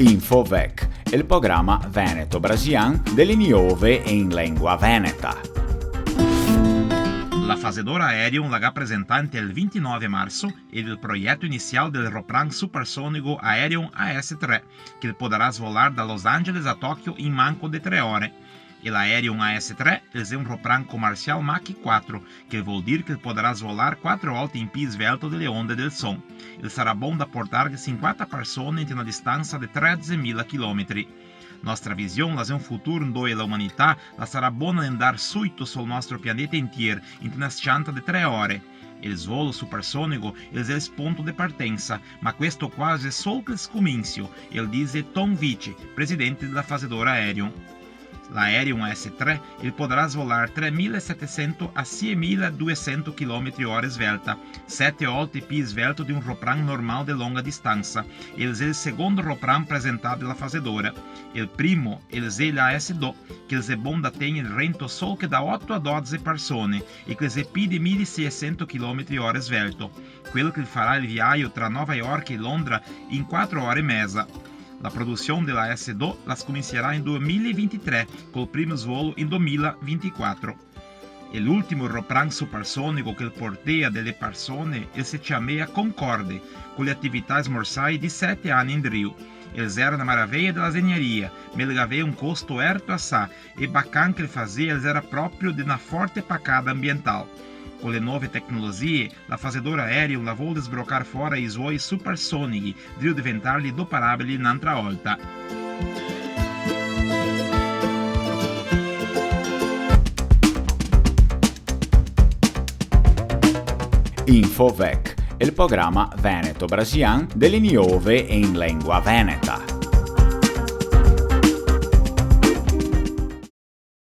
Infovec, il programma veneto-brasiliano delle nuove in lingua veneta. La fazedora Aerion la rappresentante il 29 marzo ed il progetto iniziale del roplan supersonico Aerion AS-3 che potrà volar da Los Angeles a Tokyo in manco di 3 ore. Il Aerion AS-3 è un roplan comercial Mach 4, che vuol dire che potrà volar 4 volte in più svelto delle onde del son. Il sarà bom da portare 50 persone in una distanza di 13.000 km. Nostra visione è un futuro dove l'umanità sarà buona andare subito sul nostro pianeta intero in una scianta di 3 ore. Il volo supersonico è il punto di partenza, ma questo quasi è solo il comincio, dice Tom Vici, presidente della fazedora Aerion. L'Aerion AS-3 potrà volare 3.700 a 6.200 km/h svelta, 7 volte più svelto di un roplan normale di lunga distanza. È il secondo roplan presentato dalla fazedora. Il primo è l'AS-2, che è buono da tenere il rento solo che da 8 a 12 persone e che è più di 1.600 km/h svelto, quello che farà il viaggio tra Nova York e Londra in 4 ore e mezza. La produzione della S2 comincerà nel 2023, col primo volo nel 2024. E l'ultimo roplan supersonico che portea delle persone si chiama Concorde, con le attività smorzai di 7 anni in Rio. Era una meraviglia della segnaria, ma aveva un costo alto assai e bacán che fazia era proprio di una forte pacada ambientale. Con le nuove tecnologie, la fazedora Aerion vuole sbloccare fuori i suoi supersonici, di diventarli indoparabili un'altra volta. Infovec, il programma veneto-brasiliano delle nuove in lingua veneta.